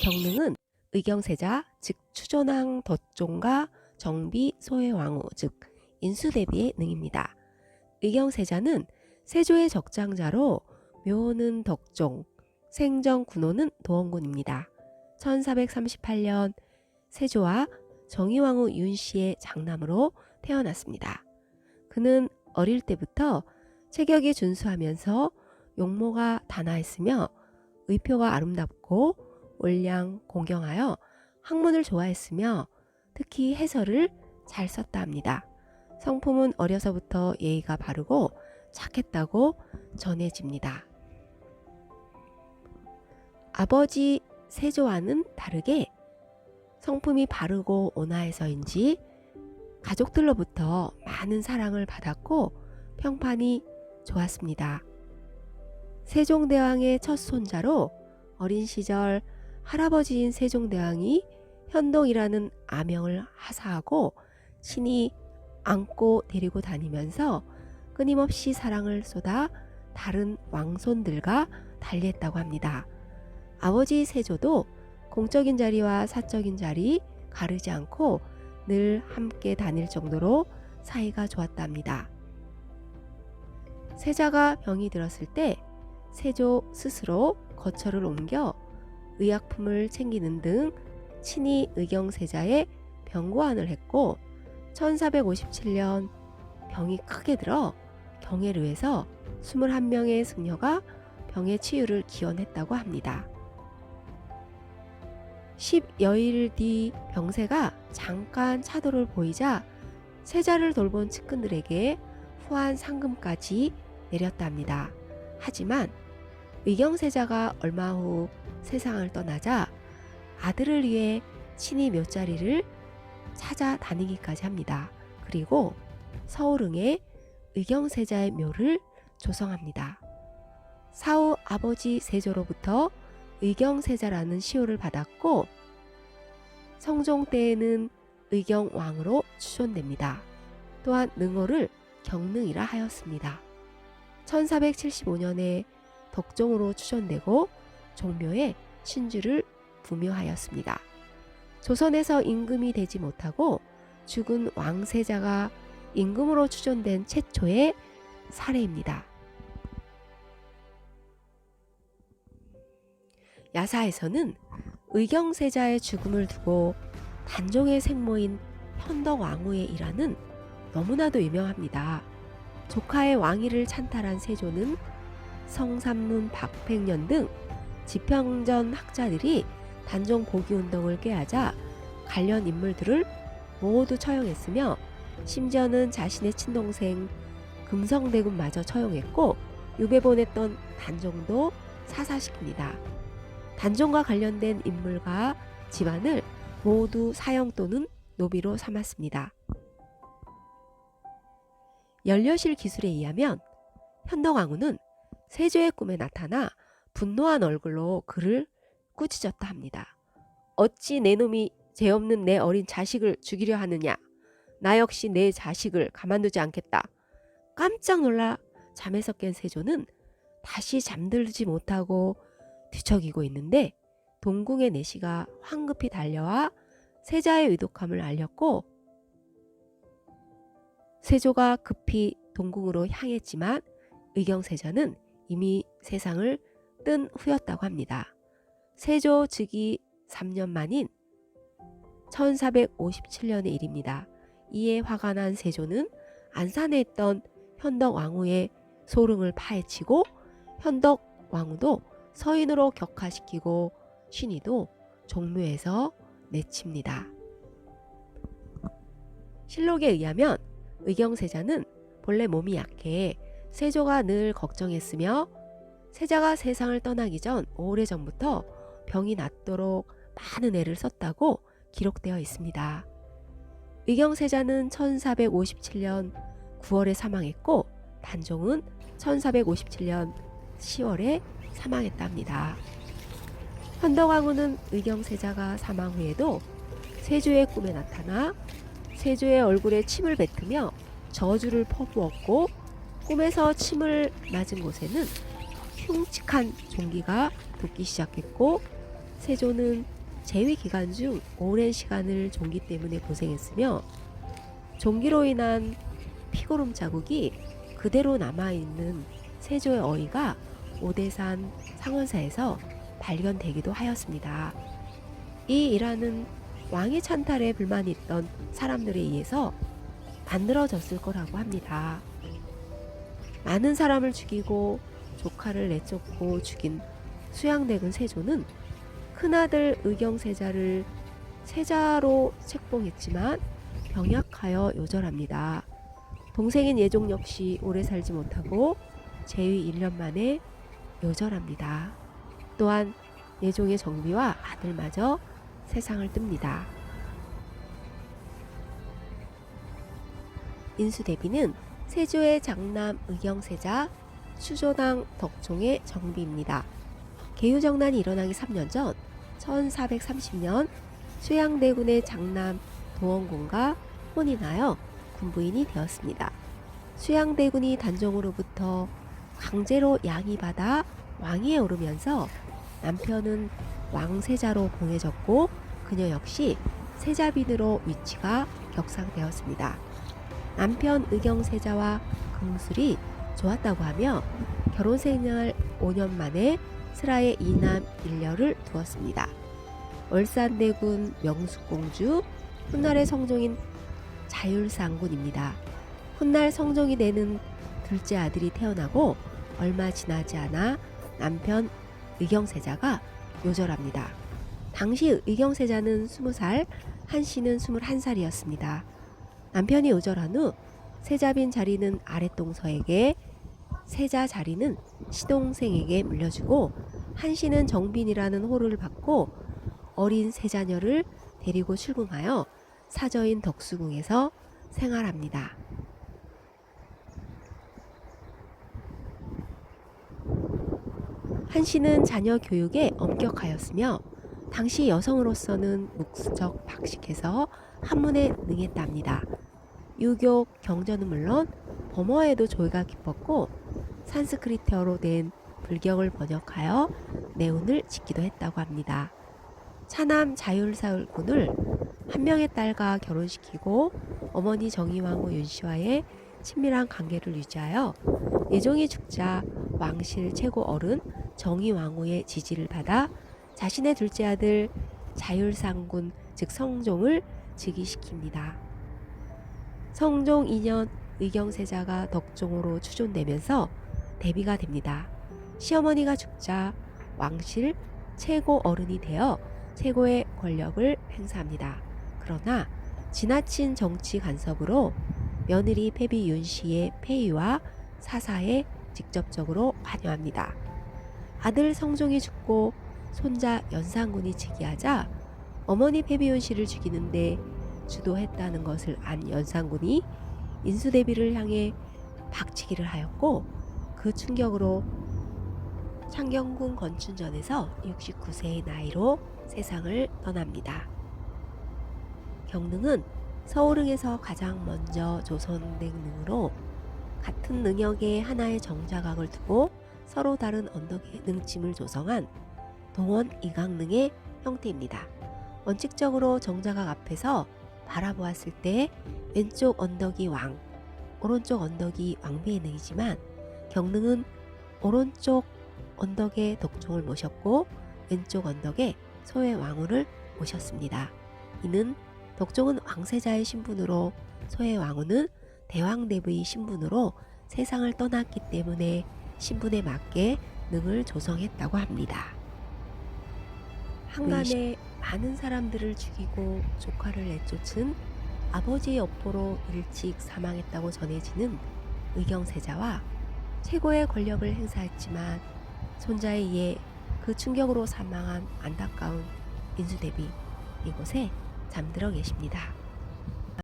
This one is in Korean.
경능은 의경세자 즉 추존왕 덧종과 정비 소해왕후 즉 인수대비의 능입니다. 의경세자는 세조의 적장자로 묘는 덕종, 생정 군호는 도원군입니다. 1438년 세조와 정의왕후 윤씨의 장남으로 태어났습니다. 그는 어릴 때부터 체격이 준수하면서 용모가 단아했으며 의표가 아름답고 올량 공경하여 학문을 좋아했으며 특히 해설을 잘 썼다 합니다. 성품은 어려서부터 예의가 바르고 착했다고 전해집니다. 아버지 세조와는 다르게 성품이 바르고 온화해서인지 가족들로부터 많은 사랑을 받았고 평판이 좋았습니다. 세종대왕의 첫 손자로 어린 시절 할아버지인 세종대왕이 현동이라는 아명을 하사하고 친히 안고 데리고 다니면서 끊임없이 사랑을 쏟아 다른 왕손들과 달리했다고 합니다. 아버지 세조도 공적인 자리와 사적인 자리 가르지 않고 늘 함께 다닐 정도로 사이가 좋았다 합니다. 세자가 병이 들었을 때 세조 스스로 거처를 옮겨 의약품을 챙기는 등 친히 의경세자의 병고안을 했고 1457년 병이 크게 들어 경혜루에서 21명의 승려가 병의 치유를 기원했다고 합니다. 10여일 뒤 병세가 잠깐 차도를 보이자 세자를 돌본 측근들에게 후한 상금까지 내렸다 합니다. 하지만 의경세자가 얼마 후 세상을 떠나자 아들을 위해 친히 묘자리를 찾아다니기까지 합니다. 그리고 서울릉에 의경세자의 묘를 조성합니다. 사후 아버지 세조로부터 의경세자라는 시호를 받았고 성종 때에는 의경왕으로 추존됩니다. 또한 능호를 경능이라 하였습니다. 1475년에 덕종으로 추존되고 종묘에 신주를 부묘하였습니다. 조선에서 임금이 되지 못하고 죽은 왕세자가 임금으로 추존된 최초의 사례입니다. 야사에서는 의경세자의 죽음을 두고 단종의 생모인 현덕왕후의 일화는 너무나도 유명합니다. 조카의 왕위를 찬탈한 세조는 성삼문, 박팽년 등 지평전 학자들이 단종 복위운동을 꾀하자 관련 인물들을 모두 처형했으며 심지어는 자신의 친동생 금성대군마저 처형했고 유배 보냈던 단종도 사사시킵니다. 단종과 관련된 인물과 집안을 모두 사형 또는 노비로 삼았습니다. 연료실 기술에 의하면 현덕왕후는 세조의 꿈에 나타나 분노한 얼굴로 그를 꾸짖었다 합니다. 어찌 내 놈이 죄 없는 내 어린 자식을 죽이려 하느냐. 나 역시 내 자식을 가만두지 않겠다. 깜짝 놀라 잠에서 깬 세조는 다시 잠들지 못하고 뒤척이고 있는데 동궁의 내시가 황급히 달려와 세자의 위독함을 알렸고 세조가 급히 동궁으로 향했지만 의경세자는 이미 세상을 뜬 후였다고 합니다. 세조 즉위 3년 만인 1457년의 일입니다. 이에 화가 난 세조는 안산에 있던 현덕왕후의 소릉을 파헤치고 현덕왕후도 서인으로 격하시키고 신의도 종묘에서 내칩니다. 실록에 의하면 의경세자는 본래 몸이 약해 세조가 늘 걱정했으며 세자가 세상을 떠나기 전 오래전부터 병이 낫도록 많은 애를 썼다고 기록되어 있습니다. 의경세자는 1457년 9월에 사망했고 단종은 1457년 10월에 사망했답니다. 현덕왕후는 의경세자가 사망 후에도 세조의 꿈에 나타나 세조의 얼굴에 침을 뱉으며 저주를 퍼부었고 꿈에서 침을 맞은 곳에는 흉측한 종기가 돋기 시작했고 세조는 재위 기간 중 오랜 시간을 종기 때문에 고생했으며 종기로 인한 피고름 자국이 그대로 남아있는 세조의 어이가 오대산 상원사에서 발견되기도 하였습니다. 이 일화는 왕의 찬탈에 불만이 있던 사람들에 의해서 만들어졌을 거라고 합니다. 많은 사람을 죽이고 조카를 내쫓고 죽인 수양대군 세조는 큰아들 의경세자를 세자로 책봉했지만 병약하여 요절합니다. 동생인 예종 역시 오래 살지 못하고 재위 1년 만에 요절합니다. 또한 예종의 정비와 아들마저 세상을 뜹니다. 인수대비는 세조의 장남 의경세자 수조당 덕종의 정비입니다. 계유정난이 일어나기 3년 전 1430년 수양대군의 장남 도원군과 혼인하여 군부인이 되었습니다. 수양대군이 단종으로부터 강제로 양위받아 왕위에 오르면서 남편은 왕세자로 봉해졌고 그녀 역시 세자빈으로 위치가 격상되었습니다. 남편 의경세자와 금술이 좋았다고 하며 결혼생활 5년 만에 슬하에 2남 1녀를 두었습니다. 월산대군 명숙공주 훗날의 성종인 자율상군입니다. 훗날 성종이 되는 둘째 아들이 태어나고 얼마 지나지 않아 남편 의경세자가 요절합니다. 당시 의경세자는 20살, 한씨는 21살이었습니다. 남편이 요절한 후 세자빈 자리는 아랫동서에게, 세자 자리는 시동생에게 물려주고 한씨는 정빈이라는 호를 받고 어린 세자녀를 데리고 출궁하여 사저인 덕수궁에서 생활합니다. 한씨는 자녀 교육에 엄격하였으며 당시 여성으로서는 묵적 박식해서 학문에 능했답니다. 유교, 경전은 물론 범어에도 조예가 깊었고 산스크리트어로 된 불경을 번역하여 내운을 짓기도 했다고 합니다. 차남 자율사울군을 한 명의 딸과 결혼시키고 어머니 정의왕후 윤씨와의 친밀한 관계를 유지하여 예종이 죽자 왕실 최고 어른 정의왕후의 지지를 받아 자신의 둘째 아들 자율상군 즉 성종을 즉위시킵니다. 성종 2년 의경세자가 덕종으로 추존되면서 대비가 됩니다. 시어머니가 죽자 왕실 최고 어른이 되어 최고의 권력을 행사합니다. 그러나 지나친 정치 간섭으로 며느리 패비 윤씨의 폐위와 사사에 직접적으로 관여합니다. 아들 성종이 죽고 손자 연산군이 즉위하자 어머니 패비윤 씨를 죽이는데 주도했다는 것을 안 연산군이 인수대비를 향해 박치기를 하였고 그 충격으로 창경궁 건춘전에서 69세의 나이로 세상을 떠납니다. 경능은 서울흥에서 가장 먼저 조선된 능으로 같은 능역에 하나의 정자각을 두고 서로 다른 언덕의 능침을 조성한 동원 이강능의 형태입니다. 원칙적으로 정자각 앞에서 바라보았을 때 왼쪽 언덕이 왕, 오른쪽 언덕이 왕비의 능이지만 경능은 오른쪽 언덕에 덕종을 모셨고 왼쪽 언덕에 소의 왕후를 모셨습니다. 이는 덕종은 왕세자의 신분으로 소의 왕후는 대왕대부의 신분으로 세상을 떠났기 때문에 신분에 맞게 능을 조성했다고 합니다. 한간에 많은 사람들을 죽이고 조카를 내쫓은 아버지의 여포로 일찍 사망했다고 전해지는 의경세자와 최고의 권력을 행사했지만 손자에 의해 그 충격으로 사망한 안타까운 인수대비, 이곳에 잠들어 계십니다.